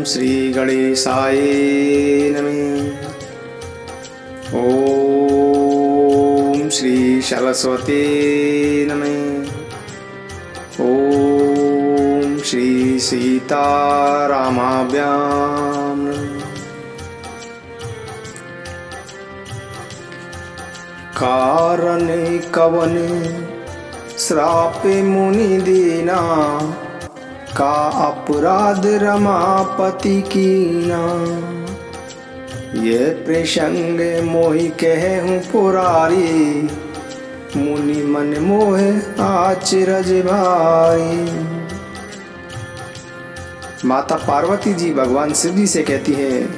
श्री गणेशाय नमः। ओम श्री सरस्वती नमः। ओम श्री सीतारामाभ्यां नमः। कारण कवन श्रापे मुनि दीना, का अपराध रमापति कीना। ये प्रसंग मोहि कहूँ पुरारी, मुनि मन मोहे आचरज भाई। माता पार्वती जी भगवान शिव जी से कहती हैं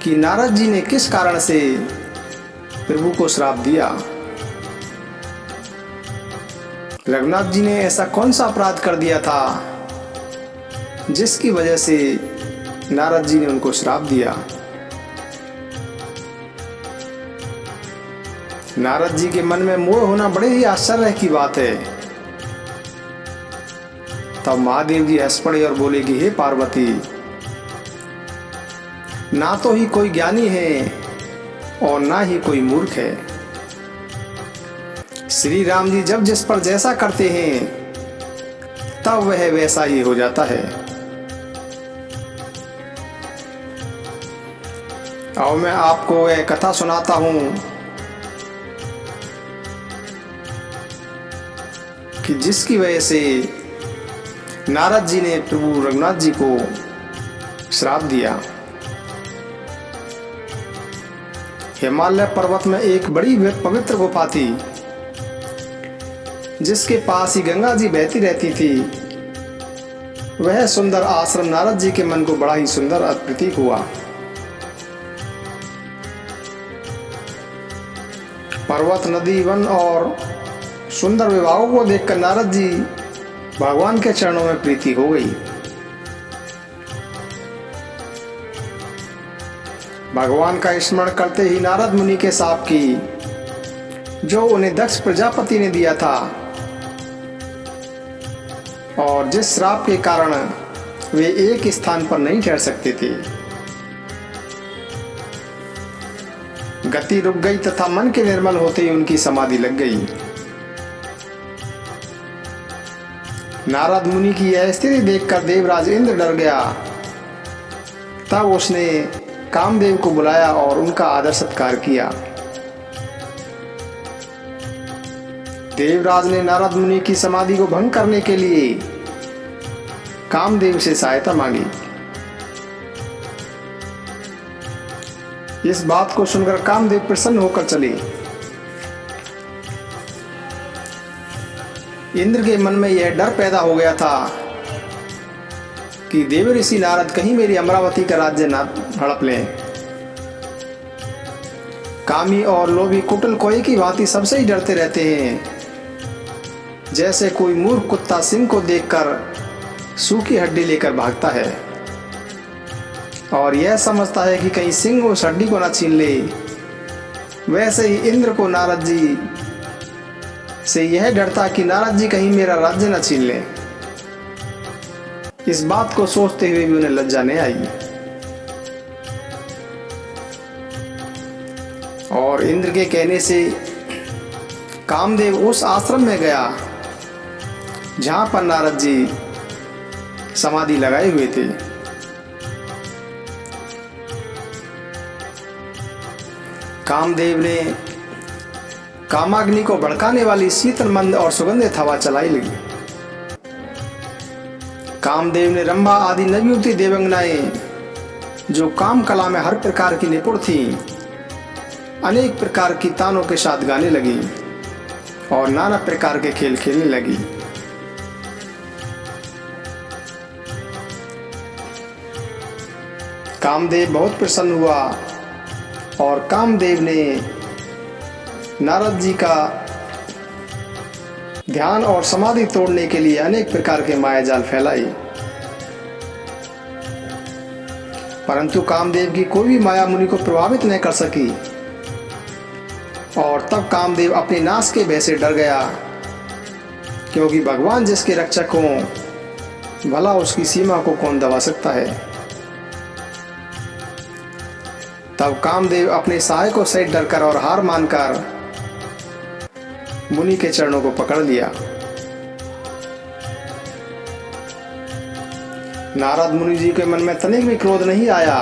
कि नारद जी ने किस कारण से प्रभु को श्राप दिया। रघुनाथ जी ने ऐसा कौन सा अपराध कर दिया था जिसकी वजह से नारद जी ने उनको श्राप दिया। नारद जी के मन में मोह होना बड़े ही आश्चर्य की बात है। तब महादेव जी हंस पड़े और बोले कि हे पार्वती, ना तो ही कोई ज्ञानी है और ना ही कोई मूर्ख है। श्री राम जी जब जिस पर जैसा करते हैं तब वह वैसा ही हो जाता है। और मैं आपको एक कथा सुनाता हूं कि जिसकी वजह से नारद जी ने प्रभु रघुनाथ जी को श्राप दिया। हिमालय पर्वत में एक बड़ी पवित्र गुफा थी, जिसके पास ही गंगा जी बहती रहती थी। वह सुंदर आश्रम नारद जी के मन को बड़ा ही सुंदर प्रतीक हुआ। पर्वत, नदी, वन और सुंदर विभागों को देखकर नारद जी भगवान के चरणों में प्रीति हो गई। भगवान का स्मरण करते ही नारद मुनि के शाप की, जो उन्हें दक्ष प्रजापति ने दिया था और जिस श्राप के कारण वे एक स्थान पर नहीं ठहर सकते थे, गति रुक गई तथा मन के निर्मल होते ही उनकी समाधि लग गई। नारद मुनि की यह स्थिति देखकर देवराज इंद्र डर गया। तब उसने कामदेव को बुलाया और उनका आदर सत्कार किया। देवराज ने नारद मुनि की समाधि को भंग करने के लिए कामदेव से सहायता मांगी। इस बात को सुनकर कामदेव प्रसन्न होकर चले। इंद्र के मन में यह डर पैदा हो गया था कि देव ऋषि नारद कहीं मेरी अमरावती का राज्य न हड़प लें। कामी और लोभी कुटिल कोई की भांति सबसे ही डरते रहते हैं, जैसे कोई मूर्ख कुत्ता सिंह को देखकर सूखी हड्डी लेकर भागता है और यह समझता है कि कहीं सिंह उस हड्डी को न छीन ले। वैसे ही इंद्र को नारद जी से यह डरता कि नारद जी कहीं मेरा राज्य न छीन ले। इस बात को सोचते हुए भी उन्हें लज्जा नहीं आई और इंद्र के कहने से कामदेव उस आश्रम में गया जहां पर नारद जी समाधि लगाए हुए थे। कामदेव ने कामाग्नि को भड़काने वाली शीतल मंद और सुगंधित हवा चलाई लगी। कामदेव ने रंभा आदि नवयुवती देवंगनाएं, जो काम कला में हर प्रकार की निपुण थी, अनेक प्रकार की तानों के साथ गाने लगी और नाना प्रकार के खेल खेलने लगी। कामदेव बहुत प्रसन्न हुआ और कामदेव ने नारद जी का ध्यान और समाधि तोड़ने के लिए अनेक प्रकार के मायाजाल फैलाई, परंतु कामदेव की कोई भी माया मुनि को प्रभावित नहीं कर सकी। और तब कामदेव अपने नाश के भय से डर गया, क्योंकि भगवान जिसके रक्षक हों भला उसकी सीमा को कौन दबा सकता है। तब कामदेव अपने सहाय को सहित डरकर और हार मानकर मुनि के चरणों को पकड़ लिया। नारद मुनि जी के मन में तनिक भी क्रोध नहीं आया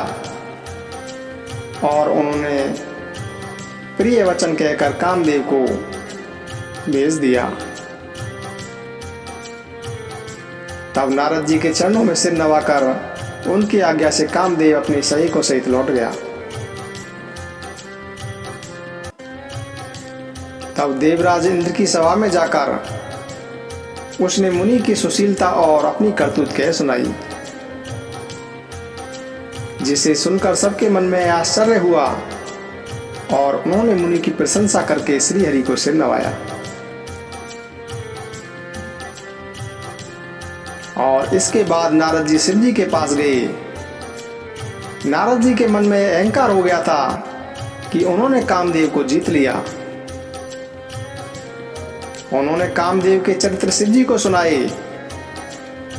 और उन्होंने प्रिय वचन कहकर कामदेव को भेज दिया। तब नारद जी के चरणों में सिर नवाकर उनकी आज्ञा से कामदेव अपनी सही को सहित लौट गया। तब देवराज इंद्र की सभा में जाकर उसने मुनि की सुशीलता और अपनी करतूत कह सुनाई, जिसे सुनकर सबके मन में आश्चर्य हुआ और उन्होंने मुनि की प्रशंसा करके श्री हरि को सिर नवाया। और इसके बाद नारद जी शिव जी के पास गए। नारद जी के मन में अहंकार हो गया था कि उन्होंने कामदेव को जीत लिया। उन्होंने कामदेव के चरित्र शिव जी को सुनाए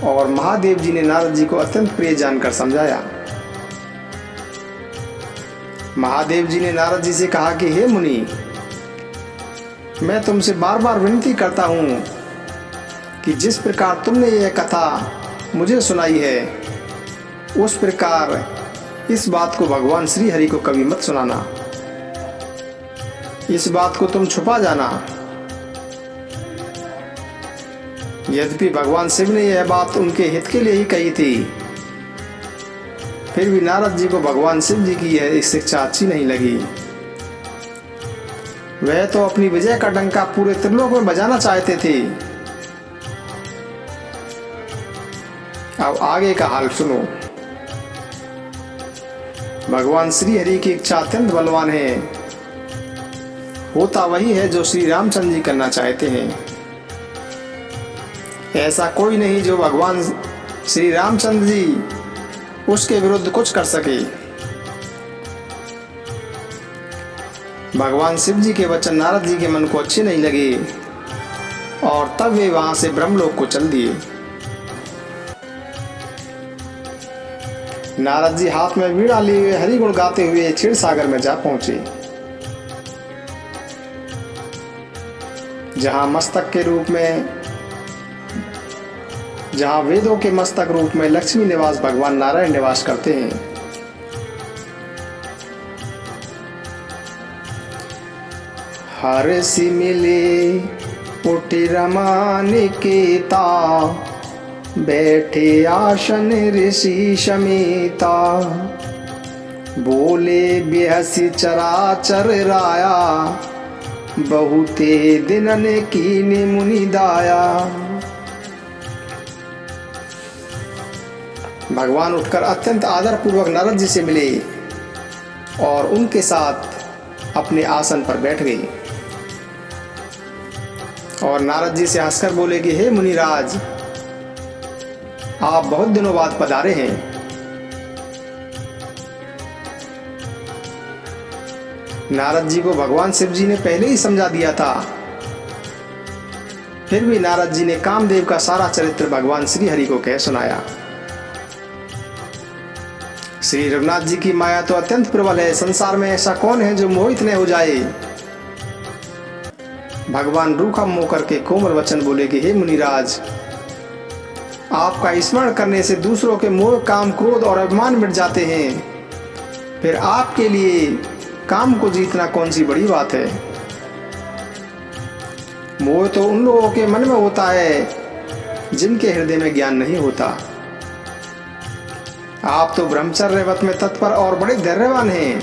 और महादेव जी ने नारद जी को अत्यंत प्रिय जानकर समझाया। महादेव जी ने नारद जी से कहा कि हे मुनि, मैं तुमसे बार बार विनती करता हूं कि जिस प्रकार तुमने यह कथा मुझे सुनाई है, उस प्रकार इस बात को भगवान श्री हरि को कभी मत सुनाना। इस बात को तुम छुपा जाना। यद्यपि भगवान शिव ने यह बात उनके हित के लिए ही कही थी, फिर भी नारद जी को भगवान शिव जी की यह शिक्षा अच्छी नहीं लगी। वह तो अपनी विजय का डंका पूरे त्रिलोक में बजाना चाहते थे। अब आगे का हाल सुनो। भगवान श्री हरि की इच्छा अत्यंत बलवान है। होता वही है जो श्री रामचंद्र जी करना चाहते हैं। ऐसा कोई नहीं जो भगवान श्री रामचंद्र जी उसके विरुद्ध कुछ कर सके। भगवान शिव जी के वचन नारद जी के मन को अच्छे नहीं लगे और तब वे वहां से ब्रह्मलोक को चल दिए। नारद जी हाथ में वीणा लिए हुए हरि गुण गाते हुए क्षीर सागर में जा पहुंचे, जहां मस्तक के रूप में जहां वेदों के मस्तक रूप में लक्ष्मी निवास भगवान नारायण निवास करते हैं। हर्षि मिले उठि रमा निकेता, बैठे आसन ऋषि समेता, बोले बेहसी चराचर राया, बहुते दिनन कीन मुनि दाया। भगवान उठकर अत्यंत आदर पूर्वक नारद जी से मिले और उनके साथ अपने आसन पर बैठ गए और नारद जी से हंसकर बोले कि हे मुनिराज, आप बहुत दिनों बाद पधारे हैं। नारद जी को भगवान शिव जी ने पहले ही समझा दिया था, फिर भी नारद जी ने कामदेव का सारा चरित्र भगवान श्री हरि को कह सुनाया। श्री रघुनाथ जी की माया तो अत्यंत प्रबल है। संसार में ऐसा कौन है जो मोहित न हो जाए। भगवान रूखा मुंह करके कोमल वचन बोले कि हे मुनिराज, आपका स्मरण करने से दूसरों के मोह, काम, क्रोध और अभिमान मिट जाते हैं। फिर आपके लिए काम को जीतना कौन सी बड़ी बात है। मोह तो उन लोगों के मन में होता है जिनके हृदय में ज्ञान नहीं होता। आप तो ब्रह्मचर्य व्रत में तत्पर और बड़े धैर्यवान हैं।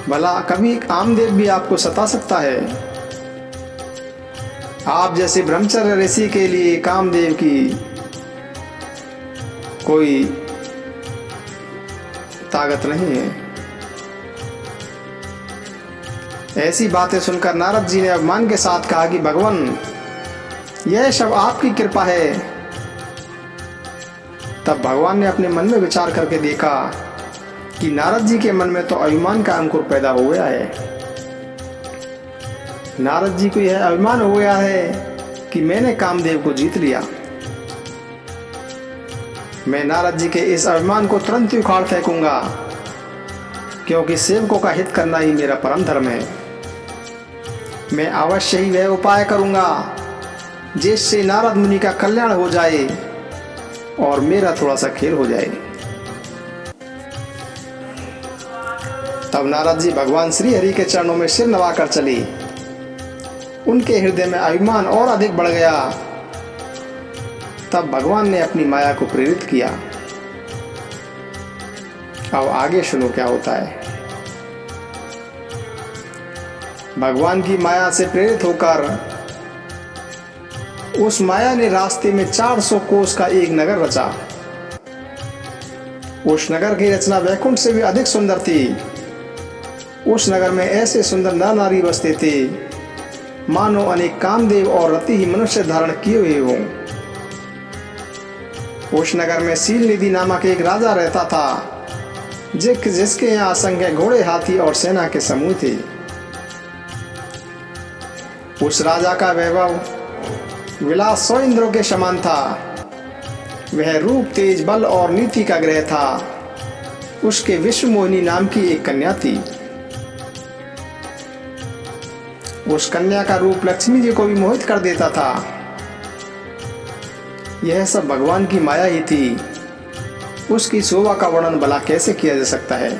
भला कभी कामदेव भी आपको सता सकता है। आप जैसे ब्रह्मचर्य ऋषि के लिए कामदेव की कोई ताकत नहीं है। ऐसी बातें सुनकर नारद जी ने अभिमान के साथ कहा कि भगवान, यह सब आपकी कृपा है। तब भगवान ने अपने मन में विचार करके देखा कि नारद जी के मन में तो अभिमान का अंकुर पैदा हो गया है। नारद जी को यह अभिमान हो गया है कि मैंने कामदेव को जीत लिया। मैं नारद जी के इस अभिमान को तुरंत ही उखाड़ फेंकूंगा, क्योंकि सेवकों का हित करना ही मेरा परम धर्म है। मैं अवश्य ही वह उपाय करूंगा जिससे नारद मुनि का कल्याण हो जाए और मेरा थोड़ा सा खेल हो जाए। तब नारद जी भगवान श्री हरि के चरणों में सिर नवाकर चले। उनके हृदय में अभिमान और अधिक बढ़ गया। तब भगवान ने अपनी माया को प्रेरित किया। अब आगे सुनो क्या होता है। भगवान की माया से प्रेरित होकर उस माया ने रास्ते में 400 कोस का एक नगर रचा। उस नगर की रचना वैकुंठ से भी अधिक सुंदर थी। उस नगर में ऐसे सुंदर नर नारी बसते थे मानो अनेक कामदेव और रति ही मनुष्य धारण किए हुए हों। उस नगर में सील निधि नामक एक राजा रहता था, जिसके यहाँ असंख्य घोड़े, हाथी और सेना के समूह थे। उस राजा का वैभव विलास 100 इंद्रों के समान था। वह रूप, तेज, बल और नीति का ग्रह था। उसके विश्वमोहिनी नाम की एक कन्या थी। उस कन्या का रूप लक्ष्मी जी को भी मोहित कर देता था। यह सब भगवान की माया ही थी। उसकी शोभा का वर्णन भला कैसे किया जा सकता है।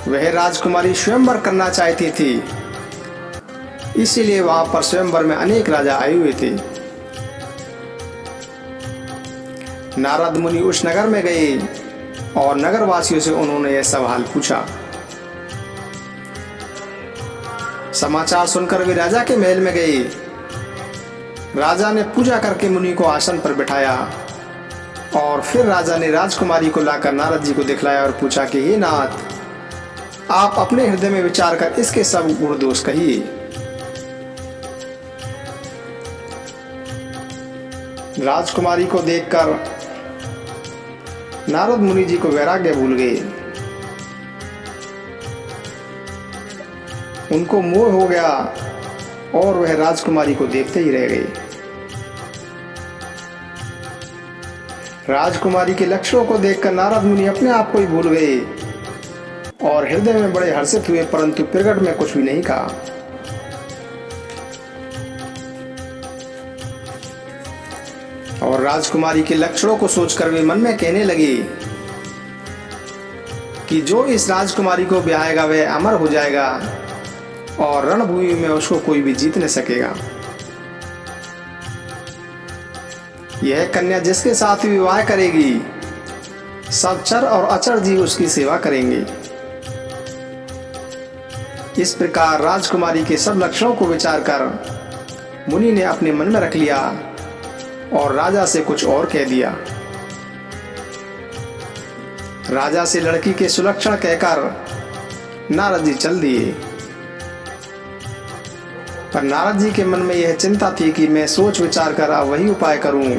वह राजकुमारी स्वयंवर करना चाहती थी, इसीलिए वहां पर स्वयंवर में अनेक राजा आए हुए थे। नारद मुनि उस नगर में गए और नगरवासियों से उन्होंने यह सवाल पूछा। समाचार सुनकर वे राजा के महल में गए। राजा ने पूजा करके मुनि को आसन पर बिठाया और फिर राजा ने राजकुमारी को लाकर नारद जी को दिखलाया और पूछा कि हे नाथ, आप अपने हृदय में विचार कर इसके सब गुण दोष कहिए। राजकुमारी को देखकर नारद मुनि जी को वैराग्य भूल गए। उनको मोह हो गया और वह राजकुमारी को देखते ही रह गए। राजकुमारी के लक्षणों को देखकर नारद मुनि अपने आप को ही भूल गए और हृदय में बड़े हर्षित हुए, परंतु प्रकट में कुछ भी नहीं कहा। और राजकुमारी के लक्षणों को सोचकर वे मन में कहने लगे कि जो इस राजकुमारी को ब्याहेगा वह अमर हो जाएगा और रणभूमि में उसको कोई भी जीत नहीं सकेगा। यह कन्या जिसके साथ विवाह करेगी, सब चर और अचर जीव उसकी सेवा करेंगे। इस प्रकार राजकुमारी के सब लक्षणों को विचार कर मुनि ने अपने मन में रख लिया और राजा से कुछ और कह दिया। राजा से लड़की के सुलक्षण कहकर नारद जी चल दिए। पर नारद जी के मन में यह चिंता थी कि मैं सोच विचार कर अब वही उपाय करूं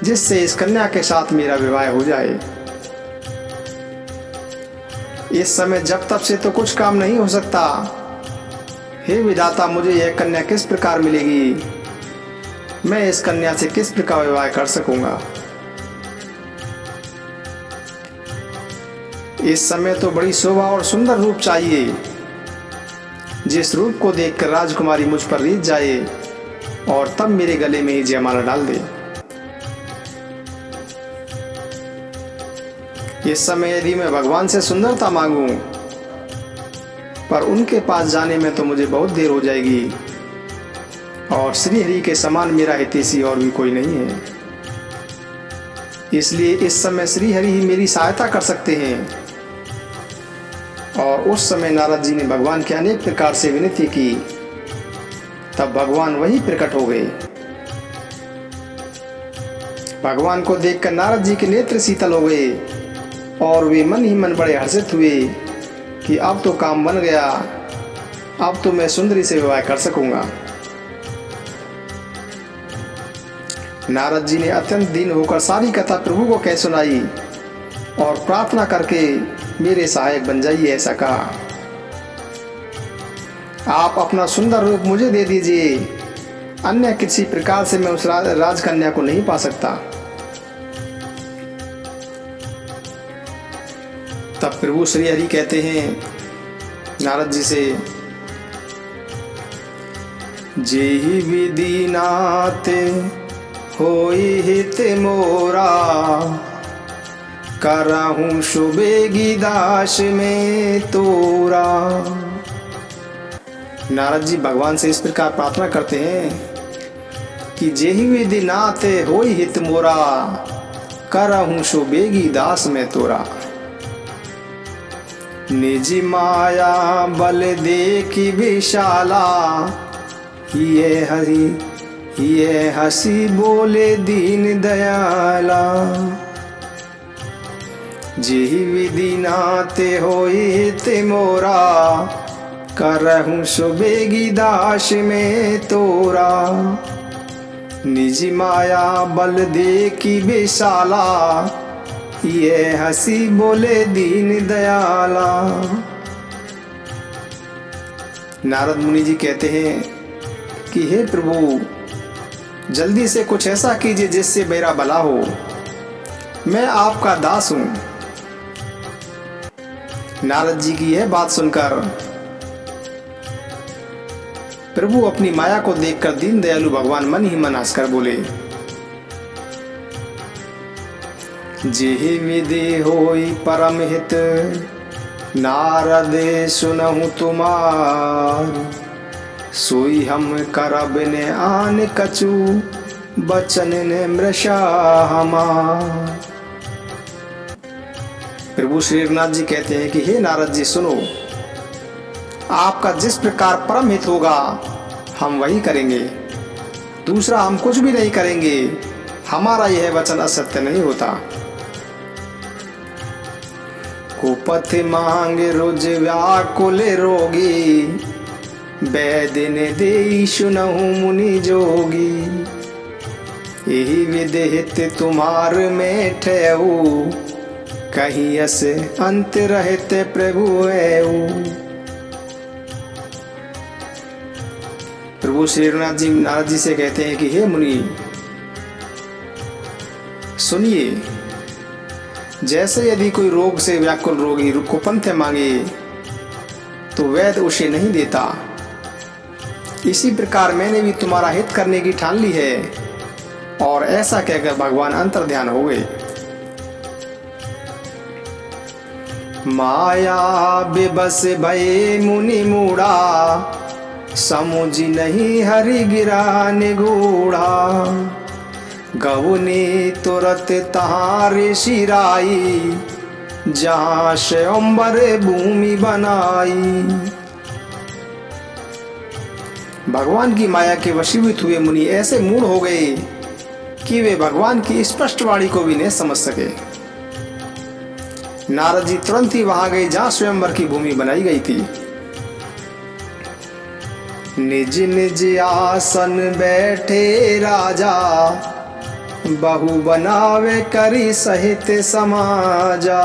जिससे इस कन्या के साथ मेरा विवाह हो जाए। इस समय जब तब से तो कुछ काम नहीं हो सकता। हे विधाता, मुझे यह कन्या किस प्रकार मिलेगी? मैं इस कन्या से किस प्रकार विवाह कर सकूंगा? इस समय तो बड़ी शोभा और सुंदर रूप चाहिए, जिस रूप को देखकर राजकुमारी मुझ पर रीझ जाए और तब मेरे गले में ही जयमाला डाल दे। इस समय यदि मैं भगवान से सुंदरता मांगूं, पर उनके पास जाने में तो मुझे बहुत देर हो जाएगी और श्री हरि के समान मेरा हितैषी और भी कोई नहीं है। इसलिए इस समय श्री हरि ही मेरी सहायता कर सकते हैं। और उस समय नारद जी ने भगवान के अनेक प्रकार से विनती की। तब भगवान वही प्रकट हो गए। भगवान को देखकर नारद जी के नेत्र शीतल हो गए और वे मन ही मन बड़े हर्षित हुए कि अब तो काम बन गया, अब तो मैं सुंदरी से विवाह कर सकूंगा। नारद जी ने अत्यंत दीन होकर सारी कथा प्रभु को कह सुनाई और प्रार्थना करके मेरे सहायक बन जाइए ऐसा कहा। आप अपना सुंदर रूप मुझे दे दीजिए, अन्य किसी प्रकार से मैं उस राजकन्या को नहीं पा सकता। तब प्रभु श्री हरि कहते हैं नारद जी से, जेहि विधि नाथ होई हित मोरा, करहूं शुभेगी दास में तोरा। नारद जी भगवान से इस प्रकार प्रार्थना करते हैं कि जेहि विधि नाथ होई हित मोरा, करहूं शुभेगी दास में तोरा। निज माया बल देखी विशाला, ये हसी बोले दीन दयाला। जेहि विधि नाथ होई हित मोरा, करहूं शुभेगी दास में तोरा। निज माया बल देखी विशाला, ये हसी बोले दीन दयाला। नारद मुनि जी कहते हैं कि हे प्रभु, जल्दी से कुछ ऐसा कीजिए जिससे मेरा भला हो, मैं आपका दास हूं। नारद जी की यह बात सुनकर प्रभु अपनी माया को देखकर दीन दयालु भगवान मन ही मन हंसकर बोले, जेहि विधि होई परम हित, नारद सुनहु तुमार। सोई हम करब ने आन कछु, बचन ने मृषा हमार। प्रभु श्री रघुनाथ जी कहते हैं कि हे नारद जी सुनो, आपका जिस प्रकार परम हित होगा हम वही करेंगे, दूसरा हम कुछ भी नहीं करेंगे। हमारा यह वचन असत्य नहीं होता। कुपथ मांग रोज व्याकुल रोगी, वैद्य ने देई सुनहु मुनि जोगी। यही विधि हित तुम्हार में ठहु, कहीं अस अंत रहते प्रभु ऐऊ। प्रभु श्री रघुनाथ जी नारद जी से कहते हैं कि हे मुनि सुनिए, जैसे यदि कोई रोग से व्याकुल रोगी कुपंथ मांगे तो वैद्य उसे नहीं देता, इसी प्रकार मैंने भी तुम्हारा हित करने की ठान ली है। और ऐसा कहकर भगवान अंतर्ध्यान हो गए। माया बेबस भये मुनि मूढ़ा, समुझ नहीं हरि गिरा निगूढ़ा। गौने तुरत तहारे शिराई, जहाँ स्वयंवर भूमि बनाई। भगवान की माया के वशीभूत हुए मुनि ऐसे मूढ़ हो गए कि वे भगवान की स्पष्ट वाणी को भी नहीं समझ सके। नारद जी तुरंत ही वहां गए जहां स्वयंवर की भूमि बनाई गई थी। निज निज आसन बैठे राजा, बहु बनावे करी सहित समाजा।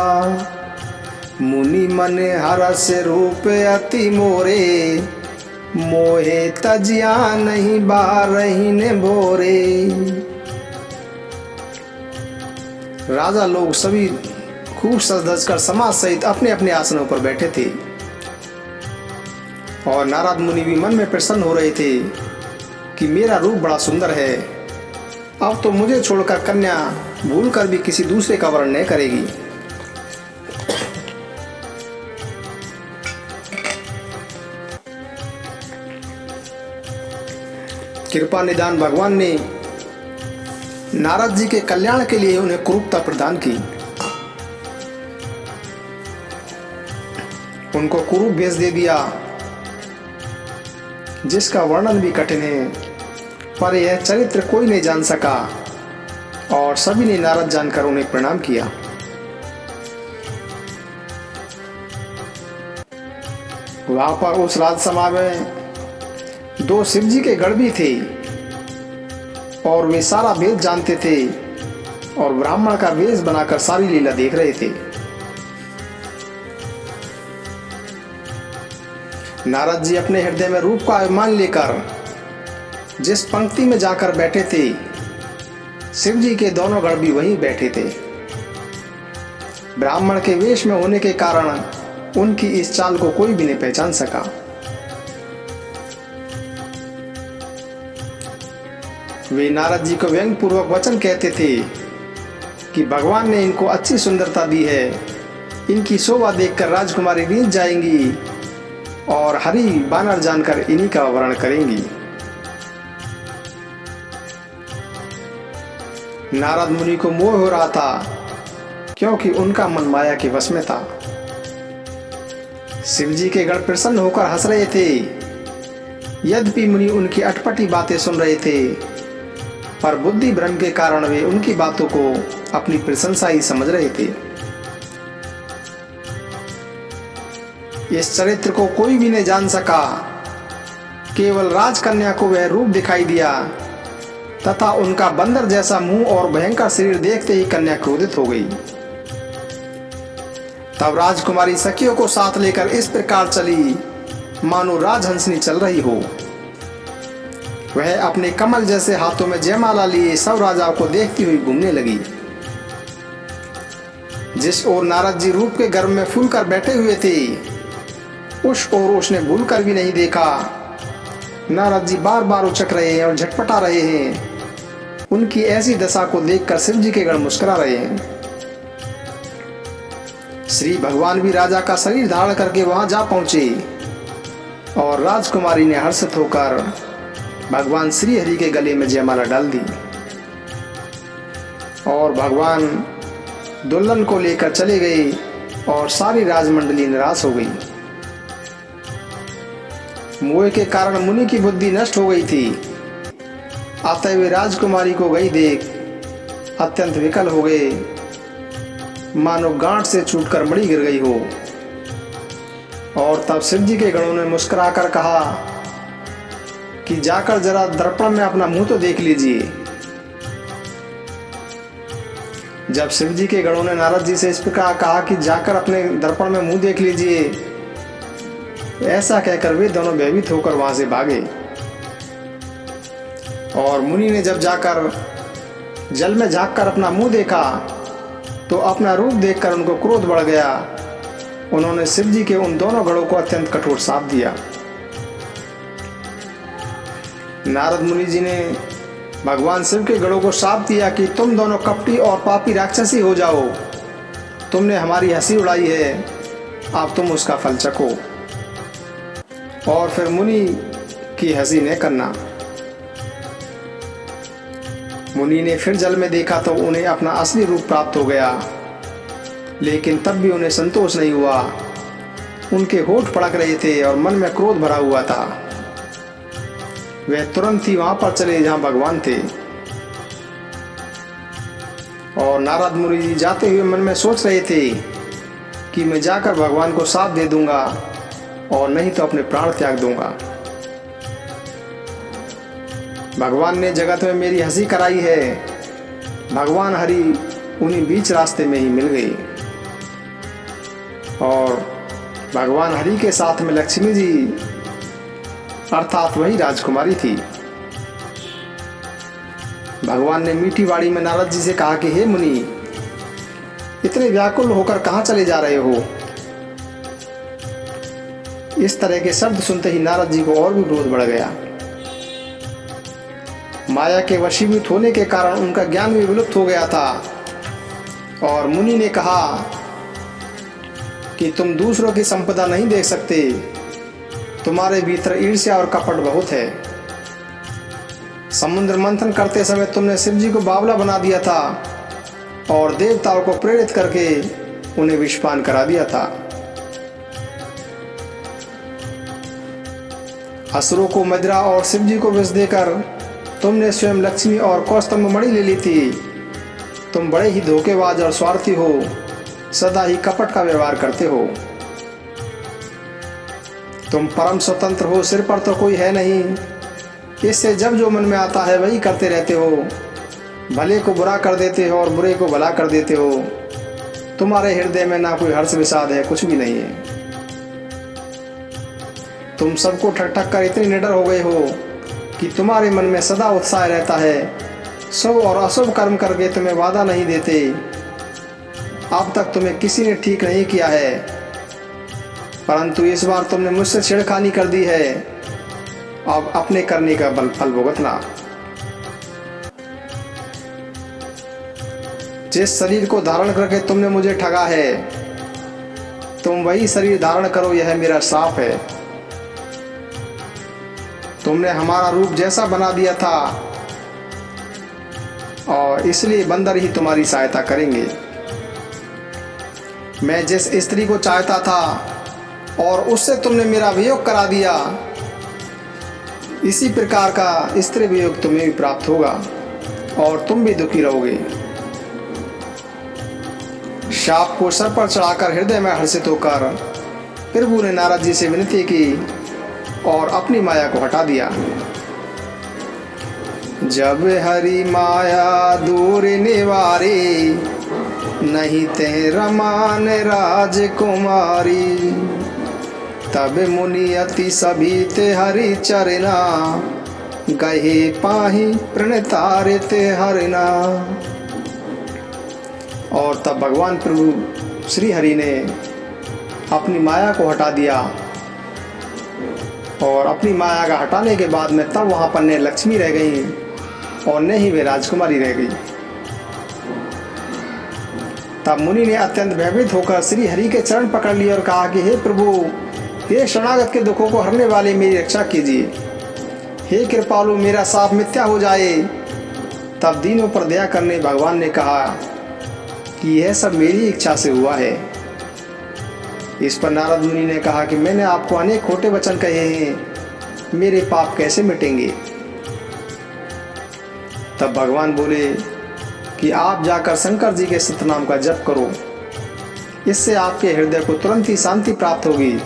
मुनि मन हरस रूप अति मोरे, मोहे तजिया नहीं बारही ने भोरे। राजा लोग सभी खूब सज धज कर समाज सहित अपने अपने आसनों पर बैठे थे और नारद मुनि भी मन में प्रसन्न हो रहे थे कि मेरा रूप बड़ा सुंदर है, अब तो मुझे छोड़कर कन्या भूलकर भी किसी दूसरे का वर्ण नहीं करेगी। कृपा निदान भगवान ने नारद जी के कल्याण के लिए उन्हें कुरूपता प्रदान की। उनको कुरूप भेष दे दिया, जिसका वर्णन भी कठिन है, पर यह चरित्र कोई नहीं जान सका और सभी ने नारद जानकर उन्हें प्रणाम किया। वहां पर उस राजसभा में 2 शिव जी के गढ़ भी थे और वे सारा वेद जानते थे और ब्राह्मण का वेश बनाकर सारी लीला देख रहे थे। नारद जी अपने हृदय में रूप का अभिमान लेकर जिस पंक्ति में जाकर बैठे थे, शिव जी के दोनों गण भी वहीं बैठे थे। ब्राह्मण के वेश में होने के कारण उनकी इस चाल को कोई भी नहीं पहचान सका। वे नारद जी को व्यंग पूर्वक वचन कहते थे कि भगवान ने इनको अच्छी सुंदरता दी है, इनकी शोभा देखकर राजकुमारी रीझ जाएंगी और हरि बानर जानकर इन्हीं का वर्ण करेंगी। नारद मुनि को मोह हो रहा था, क्योंकि उनका मन माया के वश में था। शिव जी के गण प्रसन्न होकर हंस रहे थे। यद्यपि मुनि उनकी अटपटी बातें सुन रहे थे, पर बुद्धि भ्रम के कारण वे उनकी बातों को अपनी प्रशंसा ही समझ रहे थे। इस चरित्र को कोई भी नहीं जान सका। केवल राजकन्या को वह रूप दिखाई दिया तथा उनका बंदर जैसा मुंह और भयंकर शरीर देखते ही कन्या क्रोधित हो गई। तब राजकुमारी सखियों को साथ लेकर इस प्रकार चली मानो राजहंसनी चल रही हो। वह अपने कमल जैसे हाथों में जयमाला लिए सब राजाओं को देखती हुई घूमने लगी। जिस ओर नारद जी रूप के गर्भ में फूल कर बैठे हुए थे, उस ओर उसने भूल कर भी नहीं देखा। नारद जी बार बार उचक रहे हैं और झटपटा रहे हैं। उनकी ऐसी दशा को देखकर शिव जी के गण मुस्कुरा रहे हैं। श्री भगवान भी राजा का शरीर धारण करके वहां जा पहुंचे और राजकुमारी ने हर्षित होकर भगवान श्री हरि के गले में जयमाला डाल दी और भगवान दुल्हन को लेकर चले गए और सारी राजमंडली निराश हो गई। मोह के कारण मुनि की बुद्धि नष्ट हो गई थी। अतः वे राजकुमारी को गई देख अत्यंत विकल हो गए, मानो गांठ से छूटकर मणि गिर गई हो। और तब शिव जी के गणों ने मुस्कुराकर कहा कि जाकर जरा दर्पण में अपना मुंह तो देख लीजिए। जब शिव जी के गणों ने नारद जी से इस प्रकार कहा कि जाकर अपने दर्पण में मुंह देख लीजिए, ऐसा कहकर वे दोनों भयभीत होकर वहां से भागे। और मुनि ने जब जाकर जल में झांककर अपना मुंह देखा तो अपना रूप देखकर उनको क्रोध बढ़ गया। उन्होंने शिव जी के उन दोनों गणों को अत्यंत कठोर शाप दिया। नारद मुनि जी ने भगवान शिव के गणों को शाप दिया कि तुम दोनों कपटी और पापी राक्षसी हो जाओ। तुमने हमारी हंसी उड़ाई है, अब तुम उसका फल चखो और फिर मुनि की हंसी न करना। मुनि ने फिर जल में देखा तो उन्हें अपना असली रूप प्राप्त हो गया, लेकिन तब भी उन्हें संतोष नहीं हुआ। उनके होठ फड़क रहे थे और मन में क्रोध भरा हुआ था। वे तुरंत ही वहां पर चले जहां भगवान थे। और नारद मुनि जी जाते हुए मन में सोच रहे थे कि मैं जाकर भगवान को शाप दे दूंगा और नहीं तो अपने प्राण त्याग दूंगा। भगवान ने जगत में मेरी हंसी कराई है। भगवान हरि उन्हीं बीच रास्ते में ही मिल गए और भगवान हरि के साथ में लक्ष्मी जी अर्थात वही राजकुमारी थी। भगवान ने मीठी वाणी में नारद जी से कहा कि हे मुनि, इतने व्याकुल होकर कहां चले जा रहे हो। इस तरह के शब्द सुनते ही नारद जी को और भी क्रोध बढ़ गया। माया के वशीभूत होने के कारण उनका ज्ञान भी विलुप्त हो गया था। और मुनि ने कहा कि तुम दूसरों की संपदा नहीं देख सकते, तुम्हारे भीतर ईर्ष्या और कपट बहुत है। समुद्र मंथन करते समय तुमने शिव जी को बावला बना दिया था और देवताओं को प्रेरित करके उन्हें विषपान करा दिया था। असुरों को मदिरा और शिव जी को विष देकर तुमने स्वयं लक्ष्मी और कौस्तुभ मणि ले ली थी। तुम बड़े ही धोखेबाज और स्वार्थी हो, सदा ही कपट का व्यवहार करते हो। तुम परम स्वतंत्र हो, सिर पर तो कोई है नहीं। इससे जब जो मन में आता है वही करते रहते हो। भले को बुरा कर देते हो और बुरे को भला कर देते हो। तुम्हारे हृदय में ना कोई हर्ष विषाद है, कुछ भी नहीं है। तुम सबको ठग ठग कर इतने निडर हो गए हो कि तुम्हारे मन में सदा उत्साह रहता है, शुभ और अशुभ कर्म करके तुम्हें वादा नहीं देते। अब तक तुम्हें किसी ने ठीक नहीं किया है, परंतु इस बार तुमने मुझसे छेड़खानी कर दी है। अब अपने करने का फल भुगतना। जिस शरीर को धारण करके तुमने मुझे ठगा है, तुम वही शरीर धारण करो, यह मेरा श्राप है। तुमने हमारा रूप जैसा बना दिया था और इसलिए बंदर ही तुम्हारी सहायता करेंगे। मैं जिस स्त्री को चाहता था और उससे तुमने मेरा वियोग करा दिया, इसी प्रकार का स्त्री वियोग तुम्हें भी प्राप्त होगा और तुम भी दुखी रहोगे। शाप को सर पर चढ़ाकर हृदय में हर्षित होकर प्रभु ने नारद जी से विनती की और अपनी माया को हटा दिया। जब हरि माया दूर निवारी, नहीं ते रमान राजकुमारी। तब मुनि अति सभी ते हरि चरना, गहे पाही प्रणतारे ते हरिना। और तब भगवान प्रभु श्री हरि ने अपनी माया को हटा दिया और अपनी माया का हटाने के बाद में तब वहाँ पर न लक्ष्मी रह गई और न ही वे राजकुमारी रह गई। तब मुनि ने अत्यंत भयभीत होकर श्री हरि के चरण पकड़ लिए और कहा कि हे प्रभु, हे शरणागत के दुखों को हरने वाले, मेरी रक्षा कीजिए। हे कृपालु, मेरा शाप मिथ्या हो जाए। तब दीनों पर दया करने भगवान ने कहा कि यह सब मेरी इच्छा से हुआ है। इस पर नारद मुनि ने कहा कि मैंने आपको अनेक खोटे वचन कहे हैं, मेरे पाप कैसे मिटेंगे। तब भगवान बोले कि आप जाकर शंकर जी के सतनाम का जप करो, इससे आपके हृदय को तुरंत ही शांति प्राप्त होगी।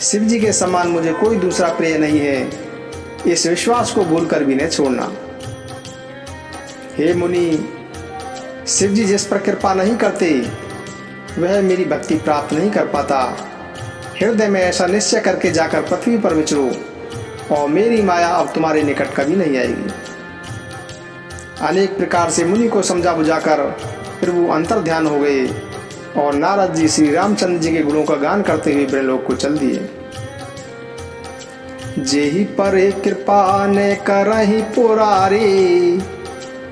शिव जी के समान मुझे कोई दूसरा प्रिय नहीं है, इस विश्वास को भूलकर भी न छोड़ना। हे मुनि, शिव जी जिस पर कृपा नहीं करते, वह मेरी भक्ति प्राप्त नहीं कर पाता। हृदय में ऐसा निश्चय करके जाकर पृथ्वी पर विचरो और मेरी माया अब तुम्हारे निकट कभी नहीं आएगी। अनेक प्रकार से मुनि को समझा बुझाकर प्रभु अंतर ध्यान हो गए और नारद जी श्री रामचंद्र जी के गुणों का गान करते हुए ब्रह्मलोक को चल दिए। जेहि पर कृपा ने करहि पुरारी,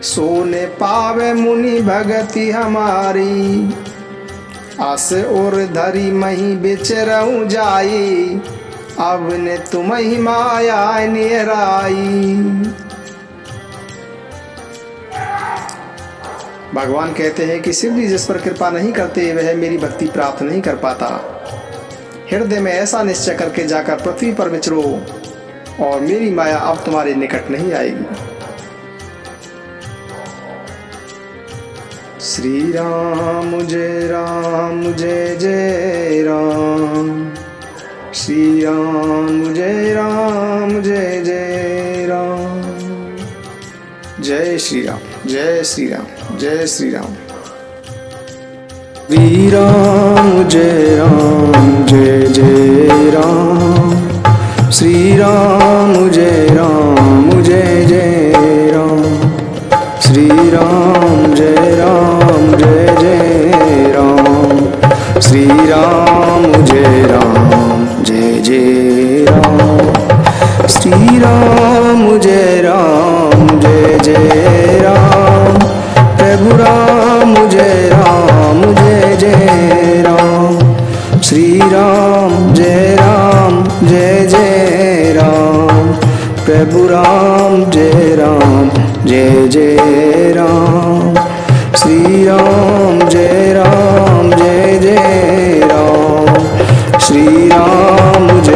सोने पावे मुनि भगति हमारी। आस और धरी मही बिचरऊ जाई, अब ने तुम ही माया निराई। भगवान कहते हैं कि शिव जी जिस पर कृपा नहीं करते, वह मेरी भक्ति प्राप्त नहीं कर पाता। हृदय में ऐसा निश्चय करके जाकर पृथ्वी पर विचरो और मेरी माया अब तुम्हारे निकट नहीं आएगी। श्री राम जय जय राम, श्री राम जय जय राम। जय श्री राम, जय श्री राम, जय श्री राम। श्री राम जय जय राम, श्री राम जय जय राम, श्री राम जय जय राम, श्री राम जय जय राम, श्री राम जय जय राम, प्रभु राम जय जय राम, श्री राम जय जय राम, प्रभु राम जय जय राम, श्री राम जय जय राम, श्री राम जय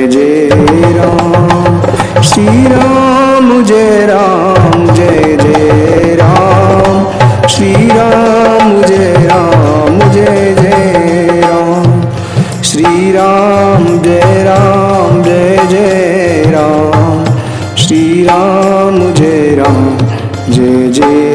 जय राम, श्री राम जय जय राम, श्री राम जय जय राम, श्री राम जय जय राम, श्री राम जय जय